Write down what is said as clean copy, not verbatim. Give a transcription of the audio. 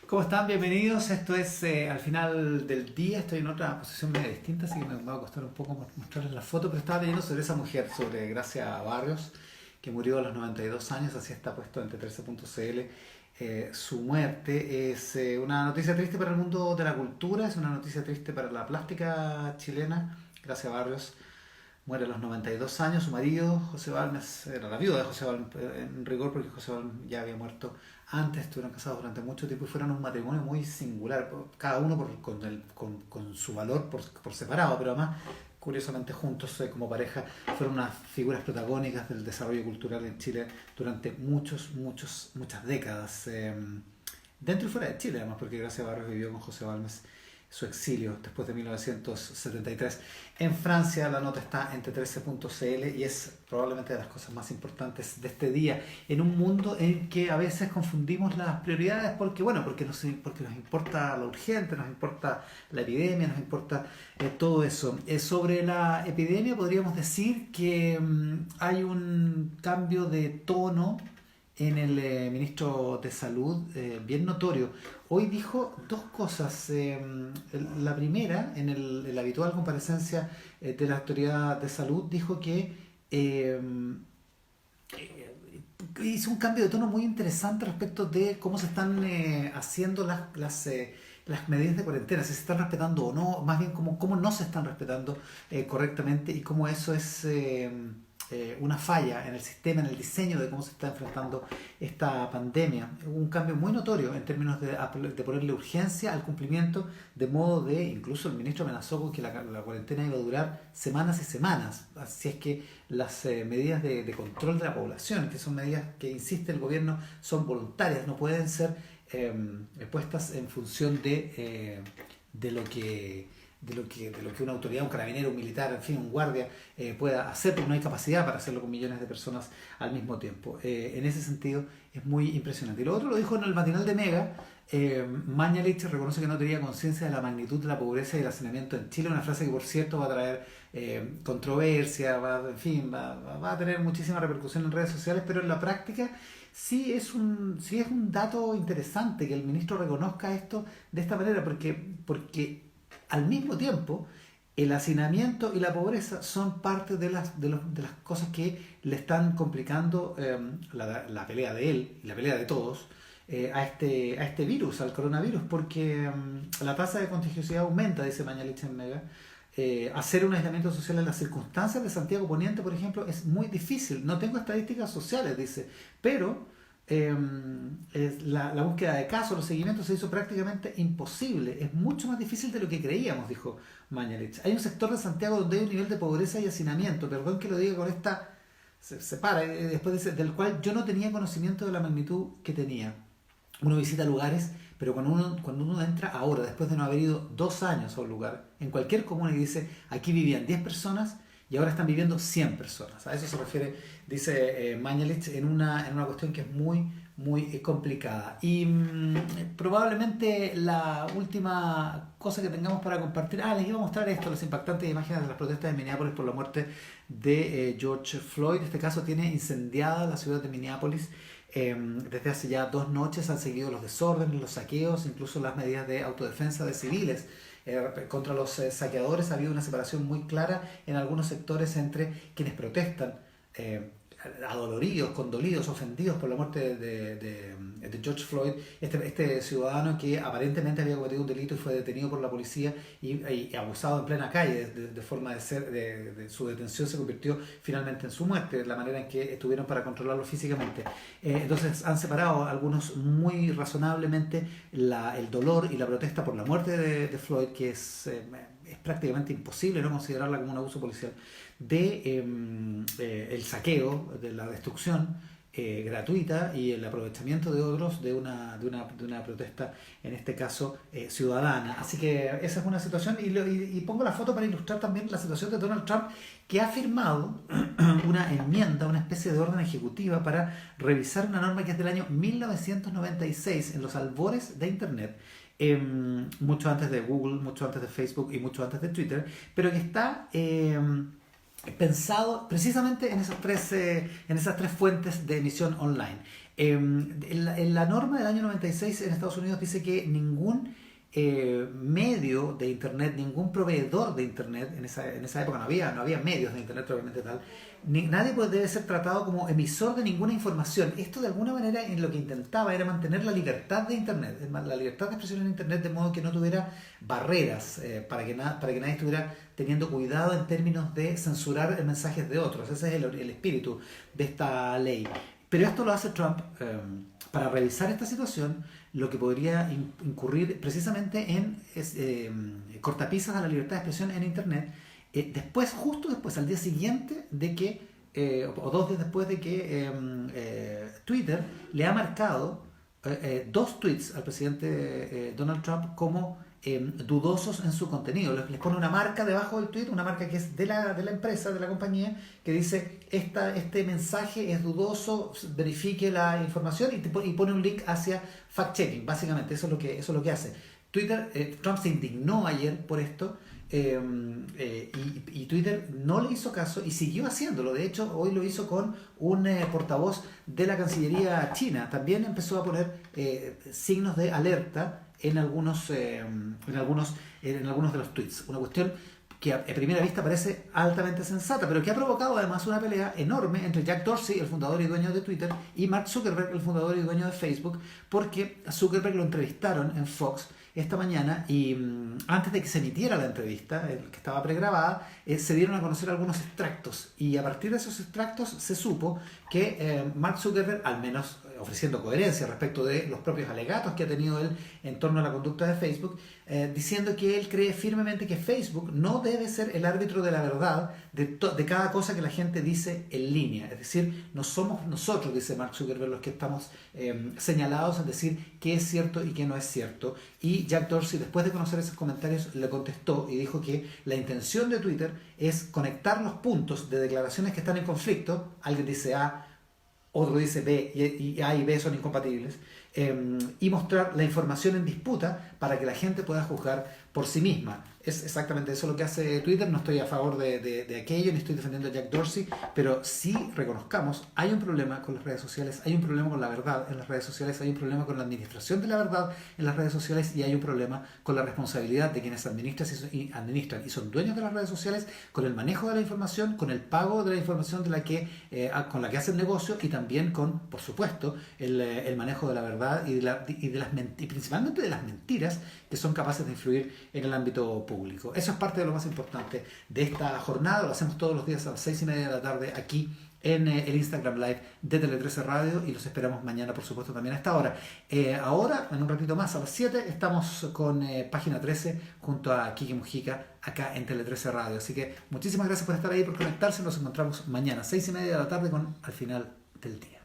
¿Cómo están? Bienvenidos. Esto es al final del día. Estoy en otra posición medio distinta, así que me va a costar un poco mostrarles la foto, pero estaba leyendo sobre esa mujer, sobre Gracia Barrios, que murió a los 92 años, así está puesto en T13.cl. Su muerte es una noticia triste para el mundo de la cultura, es una noticia triste para la plástica chilena. Gracia Barrios muere a los 92 años. Su marido, José Balmes, era la viuda de José Balmes, en rigor, porque José Balmes ya había muerto antes. Estuvieron casados durante mucho tiempo y fueron un matrimonio muy singular, cada uno con su valor por separado, pero además, curiosamente, juntos como pareja, fueron unas figuras protagónicas del desarrollo cultural en Chile durante muchas décadas. Dentro y fuera de Chile, además, porque Gracia Barrios vivió con José Balmes su exilio después de 1973. En Francia la nota está en T13.cl y es probablemente de las cosas más importantes de este día, en un mundo en que a veces confundimos las prioridades porque nos importa lo urgente, nos importa la epidemia, nos importa todo eso. Sobre la epidemia podríamos decir que hay un cambio de tono en el ministro de Salud, bien notorio. Hoy dijo dos cosas. La primera, en la habitual comparecencia de la autoridad de salud, dijo que hizo un cambio de tono muy interesante respecto de cómo se están haciendo las medidas de cuarentena, si se están respetando o no, más bien cómo no se están respetando correctamente, y cómo eso es una falla en el sistema, en el diseño de cómo se está enfrentando esta pandemia. Hubo un cambio muy notorio en términos de ponerle urgencia al cumplimiento, de modo de, incluso el ministro amenazó con que la cuarentena iba a durar semanas y semanas. Así es que las medidas de control de la población, que son medidas que insiste el gobierno, son voluntarias, no pueden ser puestas en función de lo que una autoridad, un carabinero, un militar, en fin, un guardia pueda hacer, porque no hay capacidad para hacerlo con millones de personas al mismo tiempo. En ese sentido es muy impresionante. Y lo otro lo dijo en el matinal de Mega. Mañalich reconoce que no tenía conciencia de la magnitud de la pobreza y el hacinamiento en Chile, una frase que por cierto va a traer controversia, va a tener muchísima repercusión en redes sociales, pero en la práctica sí es un dato interesante que el ministro reconozca esto de esta manera, porque al mismo tiempo el hacinamiento y la pobreza son parte de las cosas que le están complicando la pelea de él y la pelea de todos a este virus, al coronavirus, porque la tasa de contagiosidad aumenta, dice Mañalich en Mega. Hacer un aislamiento social en las circunstancias de Santiago Poniente, por ejemplo, es muy difícil. No tengo estadísticas sociales, dice, pero la búsqueda de casos, los seguimientos se hizo prácticamente imposible. Es mucho más difícil de lo que creíamos, dijo Mañalich. Hay un sector de Santiago donde hay un nivel de pobreza y hacinamiento, perdón que lo diga con esta, se para, después dice, del cual yo no tenía conocimiento de la magnitud que tenía. Uno visita lugares, pero cuando uno entra ahora, después de no haber ido 2 años a un lugar, en cualquier comuna, y dice, aquí vivían 10 personas y ahora están viviendo 100 personas. A eso se refiere, dice Mañalich, en una cuestión que es muy complicada. Y probablemente la última cosa que tengamos para compartir, les iba a mostrar esto, las impactantes imágenes de las protestas de Minneapolis por la muerte de George Floyd. Este caso tiene incendiada la ciudad de Minneapolis. Desde hace ya 2 noches han seguido los desórdenes, los saqueos, incluso las medidas de autodefensa de civiles contra los saqueadores. Ha habido una separación muy clara en algunos sectores entre quienes protestan adoloridos, condolidos, ofendidos por la muerte de George Floyd, este ciudadano que aparentemente había cometido un delito y fue detenido por la policía y abusado en plena calle, de forma de ser, de su detención se convirtió finalmente en su muerte, la manera en que estuvieron para controlarlo físicamente. Entonces han separado algunos muy razonablemente el dolor y la protesta por la muerte de Floyd, que es prácticamente imposible no considerarla como un abuso policial, el saqueo, de la destrucción gratuita y el aprovechamiento de otros de una protesta, en este caso ciudadana. Así que esa es una situación, y pongo la foto para ilustrar también la situación de Donald Trump, que ha firmado una enmienda, una especie de orden ejecutiva para revisar una norma que es del año 1996, en los albores de Internet, mucho antes de Google, mucho antes de Facebook y mucho antes de Twitter, pero que está pensado precisamente en esas tres fuentes de emisión online. En la norma del año 96 en Estados Unidos dice que ningún medio de Internet, ningún proveedor de Internet, en esa época no había medios de Internet propiamente tal, nadie debe ser tratado como emisor de ninguna información. Esto de alguna manera en lo que intentaba era mantener la libertad de Internet, la libertad de expresión en Internet, de modo que no tuviera barreras, para que nadie estuviera teniendo cuidado en términos de censurar mensajes de otros. Ese es el espíritu de esta ley. Pero esto lo hace Trump para revisar esta situación, lo que podría incurrir precisamente en cortapisas a la libertad de expresión en Internet. Justo después, al día siguiente de que, o 2 días después de que Twitter le ha marcado 2 tweets al presidente Donald Trump como dudosos en su contenido. Les pone una marca debajo del tweet, una marca que es de la empresa, de la compañía, que dice este mensaje es dudoso, verifique la información, y pone un link hacia fact-checking. Básicamente eso es lo que hace. Trump se indignó ayer por esto, y Twitter no le hizo caso y siguió haciéndolo. De hecho, hoy lo hizo con un portavoz de la Cancillería china. También empezó a poner signos de alerta en algunos de los tweets. Una cuestión que a primera vista parece altamente sensata, pero que ha provocado además una pelea enorme entre Jack Dorsey, el fundador y dueño de Twitter, y Mark Zuckerberg, el fundador y dueño de Facebook, porque a Zuckerberg lo entrevistaron en Fox esta mañana, y antes de que se emitiera la entrevista, que estaba pregrabada, se dieron a conocer algunos extractos, y a partir de esos extractos se supo que Mark Zuckerberg, al menos ofreciendo coherencia respecto de los propios alegatos que ha tenido él en torno a la conducta de Facebook, diciendo que él cree firmemente que Facebook no debe ser el árbitro de la verdad de cada cosa que la gente dice en línea. Es decir, no somos nosotros, dice Mark Zuckerberg, los que estamos señalados en decir qué es cierto y qué no es cierto. Y Jack Dorsey, después de conocer esos comentarios, le contestó y dijo que la intención de Twitter es conectar los puntos de declaraciones que están en conflicto. Alguien dice A, otro dice B, y A y B son incompatibles, y mostrar la información en disputa para que la gente pueda juzgar por sí misma. Es exactamente eso lo que hace Twitter. No estoy a favor de aquello, ni estoy defendiendo a Jack Dorsey, pero sí reconozcamos, hay un problema con las redes sociales, hay un problema con la verdad en las redes sociales, hay un problema con la administración de la verdad en las redes sociales, y hay un problema con la responsabilidad de quienes administran y son dueños de las redes sociales, con el manejo de la información, con el pago de la información con la que hacen negocio, y también con, por supuesto, el manejo de la verdad y principalmente de las mentiras que son capaces de influir en el ámbito público. Eso es parte de lo más importante de esta jornada. Lo hacemos todos los días a las 6:30 de la tarde aquí en el Instagram Live de Tele13 Radio, y los esperamos mañana, por supuesto, también a esta hora. Ahora, en un ratito más, a las 7, estamos con Página 13 junto a Kike Mujica acá en Tele13 Radio. Así que muchísimas gracias por estar ahí, por conectarse. Nos encontramos mañana, 6:30 de la tarde, con Al Final del Día.